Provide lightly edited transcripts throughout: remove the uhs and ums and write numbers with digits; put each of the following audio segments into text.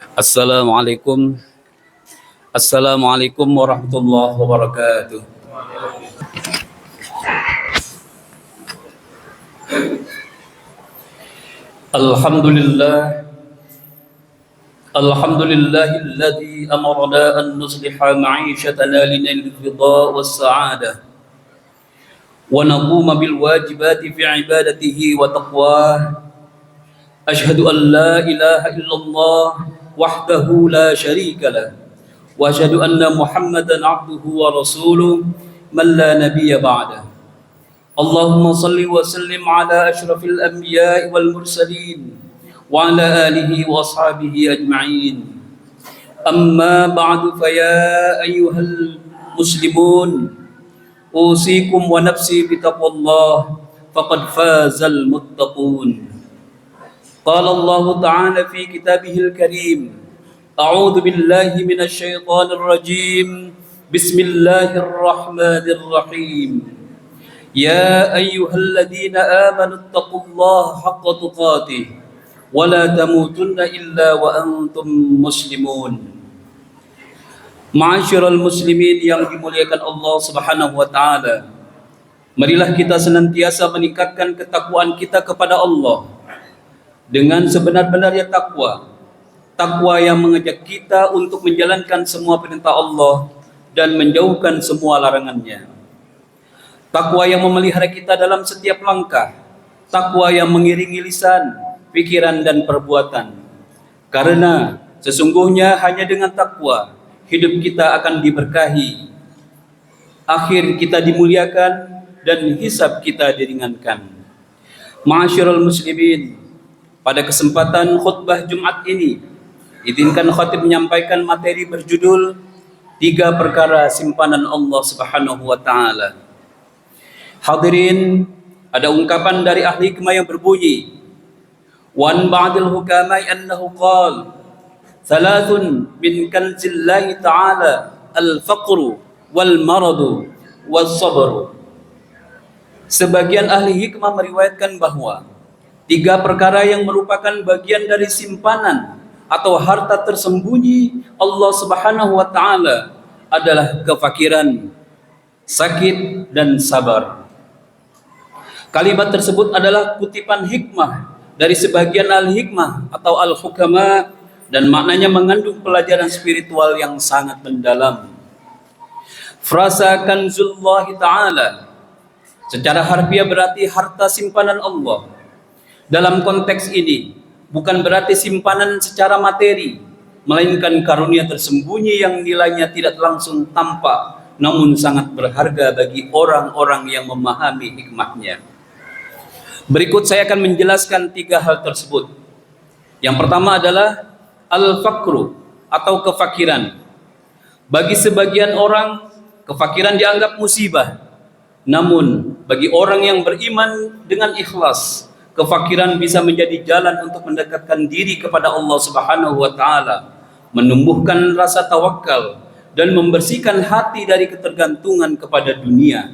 Assalamualaikum. Assalamualaikum warahmatullahi wabarakatuh. Alhamdulillah. Alhamdulillahilladzi amarna an nusliha ma'ishatana linal ridha was sa'adah wa naquma bil wajibati fi ibadatihi wa taqwah. Ashhadu an la ilaha illallah wahdahu la syarika lah wa asyhadu anna Muhammadan abduhu wa rasuluh man la nabiyya ba'dah. Allahumma salli wa sallim ala asyrafil anbiya'i wal mursalin wa ala alihi wa ashabihi ajma'in. Amma ba'du fa ya ayyuhal muslimun usikum wa nafsi bitaqwallah faqad fazal muttaqun. قال الله تعالى في كتابه الكريم أعوذ بالله من الشيطان الرجيم بسم الله الرحمن الرحيم يا أيها الذين آمنوا اتقوا الله حق تقاته ولا تموتن إلا وأنتم مسلمون. Ma'asyiral muslimin yang dimuliakan Allah Subhanahu wa taala, marilah kita senantiasa meningkatkan ketakwaan kita kepada Allah dengan sebenar-benarnya takwa. Takwa yang mengajak kita untuk menjalankan semua perintah Allah dan menjauhkan semua larangannya. Takwa yang memelihara kita dalam setiap langkah. Takwa yang mengiringi lisan, pikiran dan perbuatan. Karena sesungguhnya hanya dengan takwa hidup kita akan diberkahi, akhir kita dimuliakan dan hisab kita diringankan. Ma'asyiral muslimin, pada kesempatan khutbah Jumat ini, izinkan khatib menyampaikan materi berjudul 3 perkara simpanan Allah Subhanahu wa taala. Hadirin, ada ungkapan dari ahli hikmah yang berbunyi, "Wan ba'dil hukamai annahu qala, thalathun min kanzillahi ta'ala, al-faqru wal maradu was sabru." Sebagian ahli hikmah meriwayatkan bahwa 3 perkara yang merupakan bagian dari simpanan atau harta tersembunyi Allah Subhanahu wa taala adalah kefakiran, sakit dan sabar. Kalimat tersebut adalah kutipan hikmah dari sebagian al-hikmah atau al-hukama dan maknanya mengandung pelajaran spiritual yang sangat mendalam. Frasa kanzullahi ta'ala secara harfiah berarti harta simpanan Allah. Dalam konteks ini, bukan berarti simpanan secara materi, melainkan karunia tersembunyi yang nilainya tidak langsung tampak, namun sangat berharga bagi orang-orang yang memahami hikmahnya. Berikut saya akan menjelaskan 3 hal tersebut. Yang pertama adalah al-faqru atau kefakiran. Bagi sebagian orang, kefakiran dianggap musibah. Namun, bagi orang yang beriman dengan ikhlas, kefakiran bisa menjadi jalan untuk mendekatkan diri kepada Allah Subhanahu wa taala, menumbuhkan rasa tawakal dan membersihkan hati dari ketergantungan kepada dunia.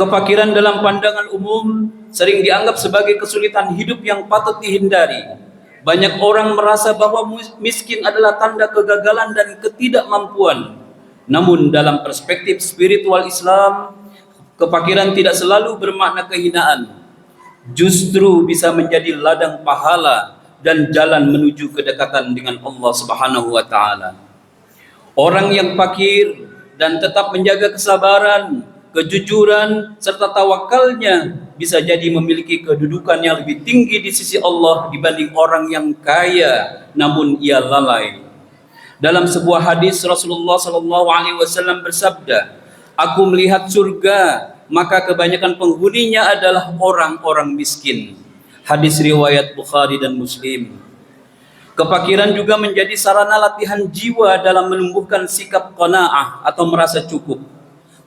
Kefakiran dalam pandangan umum sering dianggap sebagai kesulitan hidup yang patut dihindari. Banyak orang merasa bahwa miskin adalah tanda kegagalan dan ketidakmampuan. Namun dalam perspektif spiritual Islam, kefakiran tidak selalu bermakna kehinaan. Justru bisa menjadi ladang pahala dan jalan menuju kedekatan dengan Allah Subhanahu wa taala. Orang yang fakir dan tetap menjaga kesabaran, kejujuran serta tawakalnya bisa jadi memiliki kedudukan yang lebih tinggi di sisi Allah dibanding orang yang kaya namun ia lalai. Dalam sebuah hadis Rasulullah SAW bersabda, "Aku melihat surga, maka kebanyakan penghuninya adalah orang-orang miskin." Hadis riwayat Bukhari dan Muslim. Kefakiran juga menjadi sarana latihan jiwa dalam menumbuhkan sikap qanaah atau merasa cukup.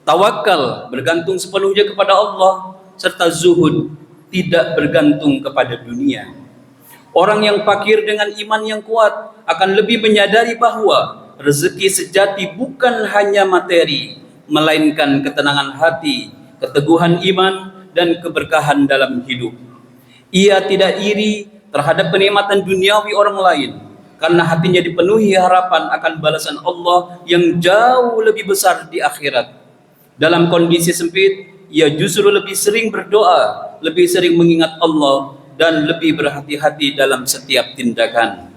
Tawakal bergantung sepenuhnya kepada Allah, serta zuhud tidak bergantung kepada dunia. Orang yang fakir dengan iman yang kuat akan lebih menyadari bahwa rezeki sejati bukan hanya materi, melainkan ketenangan hati, keteguhan iman, dan keberkahan dalam hidup. Ia tidak iri terhadap kenikmatan duniawi orang lain, karena hatinya dipenuhi harapan akan balasan Allah yang jauh lebih besar di akhirat. Dalam kondisi sempit, ia justru lebih sering berdoa, lebih sering mengingat Allah, dan lebih berhati-hati dalam setiap tindakan.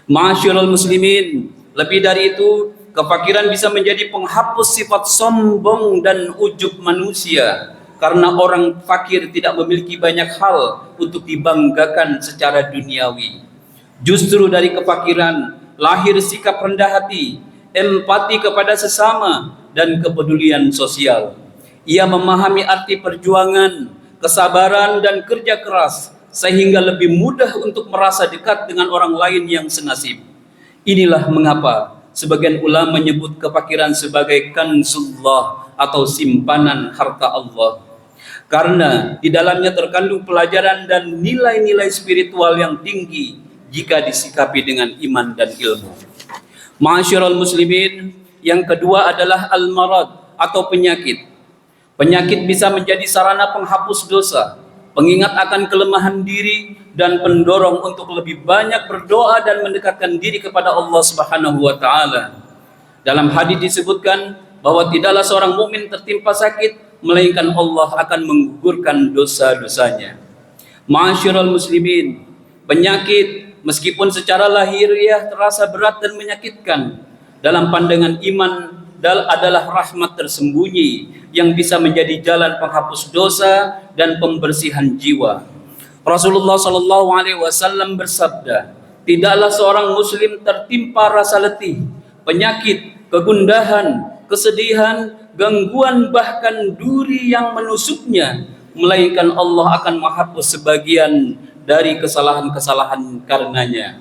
Ma'asyiral muslimin, lebih dari itu, kefakiran bisa menjadi penghapus sifat sombong dan ujub manusia, karena orang fakir tidak memiliki banyak hal untuk dibanggakan secara duniawi. Justru dari kefakiran lahir sikap rendah hati, empati kepada sesama, dan kepedulian sosial. Ia memahami arti perjuangan, kesabaran, dan kerja keras, sehingga lebih mudah untuk merasa dekat dengan orang lain yang senasib. Inilah mengapa sebagian ulama menyebut kefakiran sebagai kanzullah atau simpanan harta Allah. Karena di dalamnya terkandung pelajaran dan nilai-nilai spiritual yang tinggi jika disikapi dengan iman dan ilmu. Ma'asyiral muslimin, yang kedua adalah al-marad atau penyakit. Penyakit bisa menjadi sarana penghapus dosa, pengingat akan kelemahan diri, dan pendorong untuk lebih banyak berdoa dan mendekatkan diri kepada Allah Subhanahu wa taala. Dalam hadis disebutkan bahwa tidaklah seorang mukmin tertimpa sakit melainkan Allah akan menggugurkan dosa-dosanya. Ma'asyiral muslimin, penyakit meskipun secara lahiriah terasa berat dan menyakitkan, dalam pandangan iman adalah rahmat tersembunyi yang bisa menjadi jalan penghapus dosa dan pembersihan jiwa. Rasulullah Shallallahu Alaihi Wasallam bersabda, tidaklah seorang muslim tertimpa rasa letih, penyakit, kegundahan, kesedihan, gangguan, bahkan duri yang menusuknya, melainkan Allah akan menghapus sebagian dari kesalahan-kesalahan karenanya.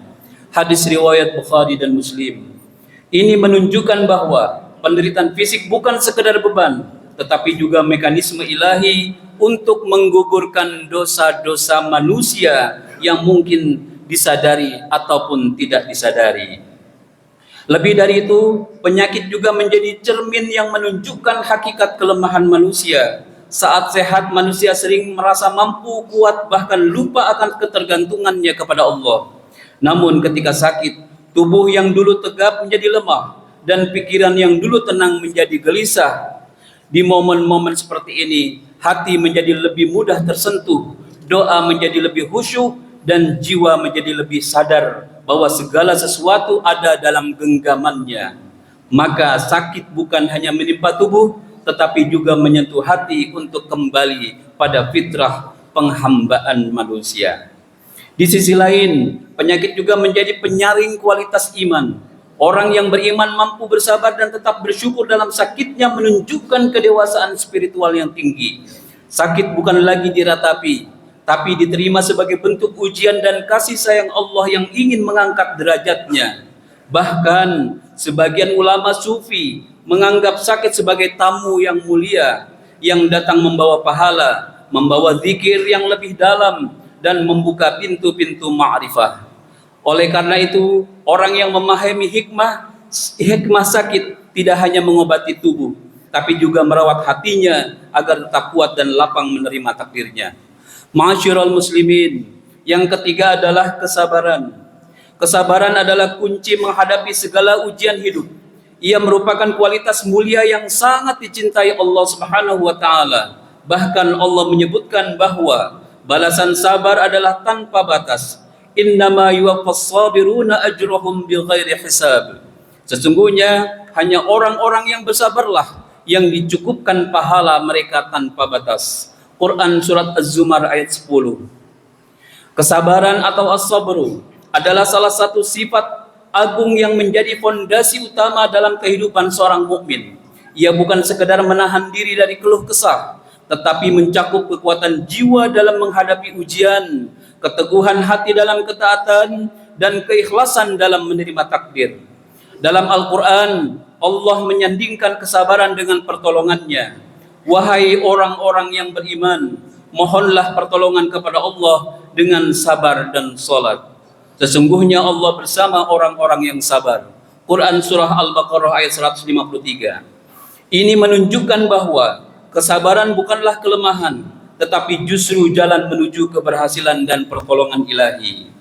Hadis riwayat Bukhari dan Muslim. Ini menunjukkan bahwa penderitaan fisik bukan sekedar beban, tetapi juga mekanisme ilahi untuk menggugurkan dosa-dosa manusia yang mungkin disadari ataupun tidak disadari. Lebih dari itu, penyakit juga menjadi cermin yang menunjukkan hakikat kelemahan manusia. Saat sehat, manusia sering merasa mampu, kuat, bahkan lupa akan ketergantungannya kepada Allah. Namun ketika sakit, tubuh yang dulu tegap menjadi lemah, dan pikiran yang dulu tenang menjadi gelisah. Di momen-momen seperti ini, hati menjadi lebih mudah tersentuh, doa menjadi lebih khusyuk, dan jiwa menjadi lebih sadar bahwa segala sesuatu ada dalam genggamannya. Maka sakit bukan hanya menimpa tubuh, tetapi juga menyentuh hati untuk kembali pada fitrah penghambaan manusia. Di sisi lain, penyakit juga menjadi penyaring kualitas iman. Orang yang beriman mampu bersabar dan tetap bersyukur dalam sakitnya menunjukkan kedewasaan spiritual yang tinggi. Sakit bukan lagi diratapi, tapi diterima sebagai bentuk ujian dan kasih sayang Allah yang ingin mengangkat derajatnya. Bahkan sebagian ulama sufi menganggap sakit sebagai tamu yang mulia yang datang membawa pahala, membawa zikir yang lebih dalam, dan membuka pintu-pintu ma'rifah. Oleh karena itu, orang yang memahami hikmah sakit tidak hanya mengobati tubuh, tapi juga merawat hatinya agar tetap kuat dan lapang menerima takdirnya. Ma'asyiral muslimin, yang ketiga adalah kesabaran. Kesabaran adalah kunci menghadapi segala ujian hidup. Ia merupakan kualitas mulia yang sangat dicintai Allah Subhanahu wa taala. Bahkan Allah menyebutkan bahwa balasan sabar adalah tanpa batas. Innama yuwaffas sabiruna ajrahum bighairi hisab. Sesungguhnya hanya orang-orang yang bersabarlah yang dicukupkan pahala mereka tanpa batas. Quran surat Az-Zumar ayat 10. Kesabaran atau as-sabru adalah salah satu sifat agung yang menjadi fondasi utama dalam kehidupan seorang mukmin. Ia bukan sekedar menahan diri dari keluh kesah, tetapi mencakup kekuatan jiwa dalam menghadapi ujian, keteguhan hati dalam ketaatan, dan keikhlasan dalam menerima takdir. Dalam Al-Quran, Allah menyandingkan kesabaran dengan pertolongannya. Wahai orang-orang yang beriman, mohonlah pertolongan kepada Allah dengan sabar dan salat. Sesungguhnya Allah bersama orang-orang yang sabar. Quran surah Al-Baqarah ayat 153. Ini menunjukkan bahwa kesabaran bukanlah kelemahan, tetapi justru jalan menuju keberhasilan dan pertolongan ilahi.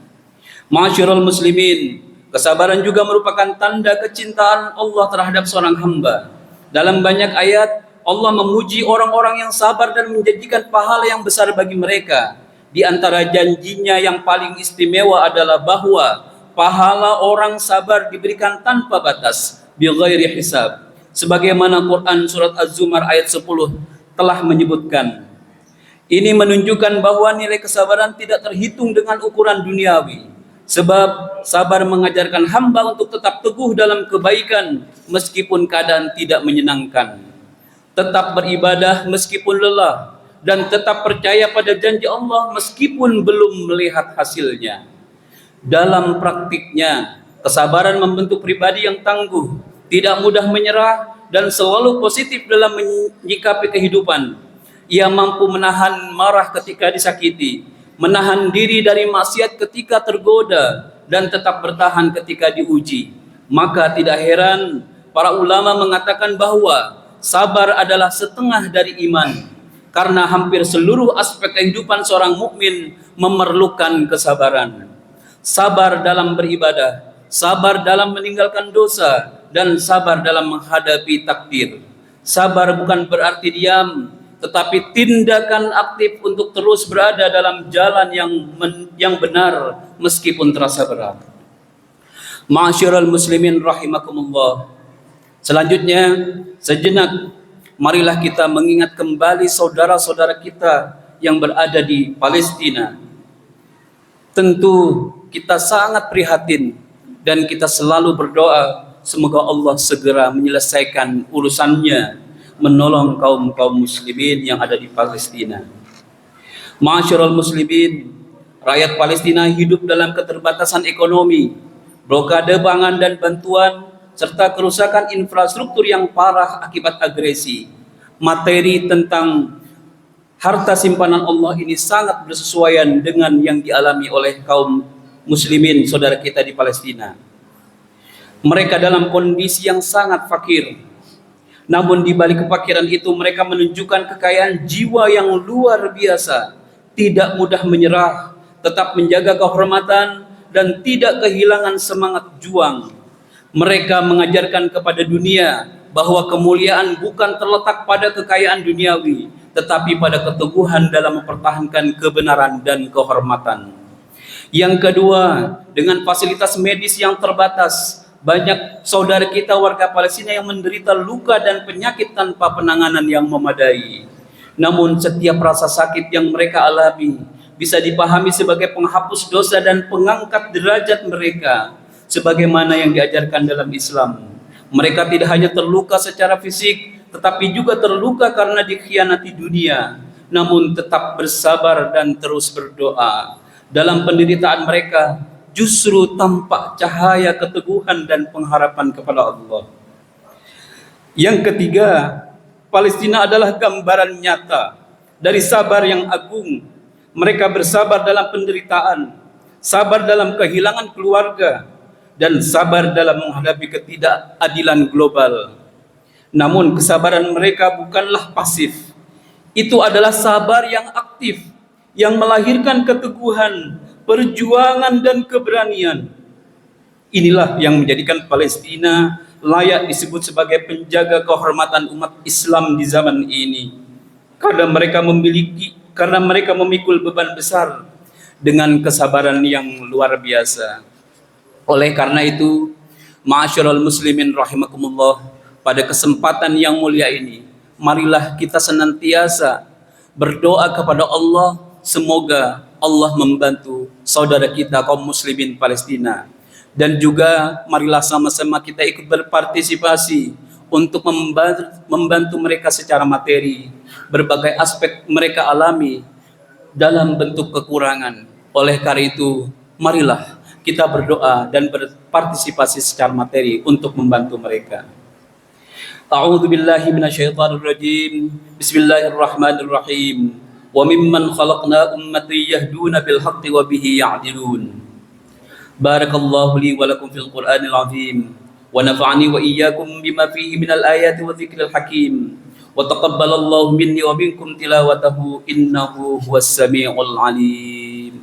Ma'asyiral muslimin, Kesabaran juga merupakan tanda kecintaan Allah terhadap seorang hamba. Dalam banyak ayat, Allah memuji orang-orang yang sabar dan menjanjikan pahala yang besar bagi mereka. Di antara janjinya yang paling istimewa adalah bahwa pahala orang sabar diberikan tanpa batas, bighairi hisab. Sebagaimana Quran surat Az-Zumar ayat 10 telah menyebutkan. Ini menunjukkan bahwa nilai kesabaran tidak terhitung dengan ukuran duniawi. Sebab sabar mengajarkan hamba untuk tetap teguh dalam kebaikan meskipun keadaan tidak menyenangkan. Tetap beribadah meskipun lelah dan tetap percaya pada janji Allah meskipun belum melihat hasilnya. Dalam praktiknya, kesabaran membentuk pribadi yang tangguh, tidak mudah menyerah dan selalu positif dalam menyikapi kehidupan. Ia mampu menahan marah ketika disakiti, menahan diri dari maksiat ketika tergoda, dan tetap bertahan ketika diuji. Maka tidak heran para ulama mengatakan bahwa sabar adalah setengah dari iman, karena hampir seluruh aspek kehidupan seorang mukmin memerlukan kesabaran. Sabar dalam beribadah, sabar dalam meninggalkan dosa, dan sabar dalam menghadapi takdir. Sabar bukan berarti diam, tetapi tindakan aktif untuk terus berada dalam jalan yang benar meskipun terasa berat. Ma'asyiral muslimin rahimakumullah. Selanjutnya, sejenak marilah kita mengingat kembali saudara-saudara kita yang berada di Palestina. Tentu kita sangat prihatin dan kita selalu berdoa semoga Allah segera menyelesaikan urusannya, menolong kaum muslimin yang ada di Palestina. Ma'asyiral muslimin, rakyat Palestina hidup dalam keterbatasan ekonomi, blokade pangan dan bantuan, serta kerusakan infrastruktur yang parah akibat agresi. Materi tentang harta simpanan Allah ini sangat bersesuaian dengan yang dialami oleh kaum muslimin saudara kita di Palestina. Mereka dalam kondisi yang sangat fakir. Namun di balik kefakiran itu mereka menunjukkan kekayaan jiwa yang luar biasa, tidak mudah menyerah, tetap menjaga kehormatan dan tidak kehilangan semangat juang. Mereka mengajarkan kepada dunia bahwa kemuliaan bukan terletak pada kekayaan duniawi, tetapi pada keteguhan dalam mempertahankan kebenaran dan kehormatan. Yang kedua, dengan fasilitas medis yang terbatas, banyak saudara kita warga Palestina yang menderita luka dan penyakit tanpa penanganan yang memadai. Namun setiap rasa sakit yang mereka alami bisa dipahami sebagai penghapus dosa dan pengangkat derajat mereka, sebagaimana yang diajarkan dalam Islam. Mereka tidak hanya terluka secara fisik, tetapi juga terluka karena dikhianati dunia, namun tetap bersabar dan terus berdoa. Dalam penderitaan mereka justru tampak cahaya keteguhan dan pengharapan kepada Allah. Yang ketiga, Palestina adalah gambaran nyata dari sabar yang agung. Mereka bersabar dalam penderitaan, sabar dalam kehilangan keluarga, dan sabar dalam menghadapi ketidakadilan global. Namun kesabaran mereka bukanlah pasif. Itu adalah sabar yang aktif, yang melahirkan keteguhan, perjuangan dan keberanian. Inilah yang menjadikan Palestina layak disebut sebagai penjaga kehormatan umat Islam di zaman ini. Karena mereka memikul beban besar dengan kesabaran yang luar biasa. Oleh karena itu, ma'asyiral muslimin rahimakumullah, pada kesempatan yang mulia ini, marilah kita senantiasa berdoa kepada Allah, semoga Allah membantu saudara kita kaum muslimin Palestina. Dan juga marilah sama-sama kita ikut berpartisipasi untuk membantu mereka secara materi. Berbagai aspek mereka alami dalam bentuk kekurangan. Oleh karena itu, marilah kita berdoa dan berpartisipasi secara materi untuk membantu mereka. A'udzu billahi minasyaitonir rajim. Bismillahirrahmanirrahim. Wa mimman khalaqna ummatan yahduna bil haqqi wa bihi ya'dilun. Barakallahu li wa lakum fil Qur'anil azim wa nafa'ani wa iyyakum bima fihi minal ayati wa dzikril hakim wa taqabbalallahu minni wa minkum tilawatahu innahu huwas samiul alim.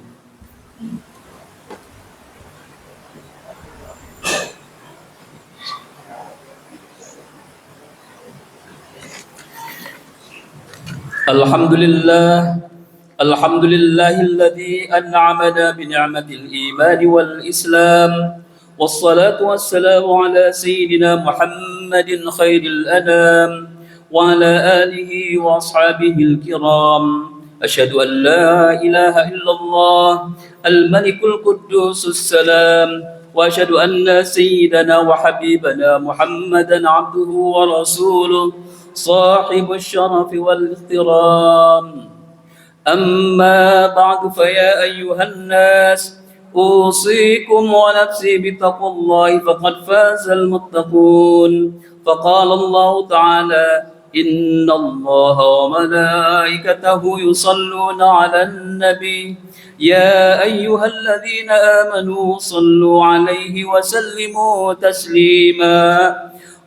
الحمد لله الحمد لله الذي أنعمنا بنعمة الإيمان والإسلام، والصلاة والسلام على سيدنا محمد خير الأنام وعلى آله وأصحابه الكرام. أشهد أن لا إله إلا الله الملك القدوس السلام، وأشهد أن سيدنا وحبيبنا محمدا عبده ورسوله صاحب الشرف والاحترام. أما بعد فيا أيها الناس، أوصيكم ونفسي بتقوى الله فقد فاز المتقون. فقال الله تعالى: إن الله وملائكته يصلون على النبي يا أيها الذين آمنوا صلوا عليه وسلموا تسليما.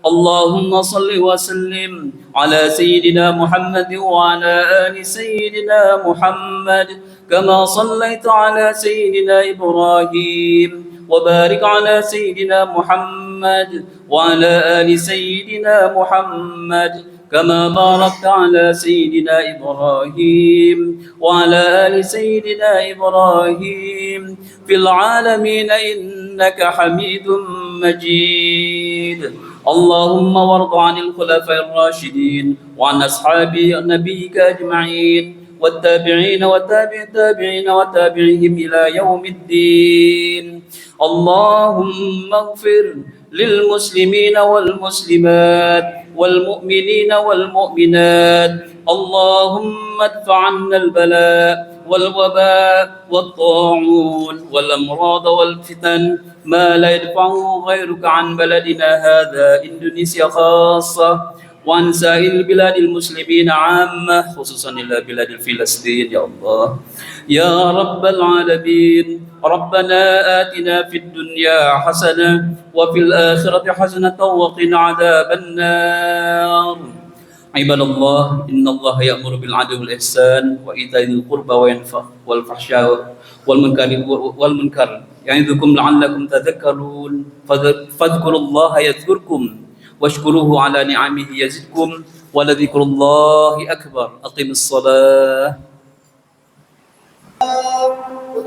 اللهم صل وسلم على سيدنا محمد وعلى آل سيدنا محمد كما صليت على سيدنا إبراهيم، وبارك على سيدنا محمد وعلى آل سيدنا محمد كما باركت على سيدنا إبراهيم وعلى آل سيدنا إبراهيم في العالمين إنك حميد مجيد. اللهم وارض عن الخلفاء الراشدين وعن أصحاب نبيك أجمعين، والتابعين وتابع التابعين وتابعهم إلى يوم الدين. اللهم اغفر للمسلمين والمسلمات والمؤمنين والمؤمنات. اللهم ادفع عنا البلاء والوباء والطاعون والأمراض والفتن ما لا يدفعه غيرك عن بلدنا هذا إندونيسيا خاصة، وعن سائر البلاد المسلمين عامة، خصوصا إلى بلاد فلسطين يا الله يا رب العالمين. ربنا آتنا في الدنيا حسنة وفي الآخرة حسنة وقنا عذاب النار. عباد الله، إن الله يأمر بالعدل والإحسان وإيتاء ذي القربى وينهى والفحشاء والمنكر يعظكم لعلكم تذكرون. فاذكروا الله يذكركم واشكروه على نعمه يزدكم ولذكر الله أكبر. أقم الصلاة.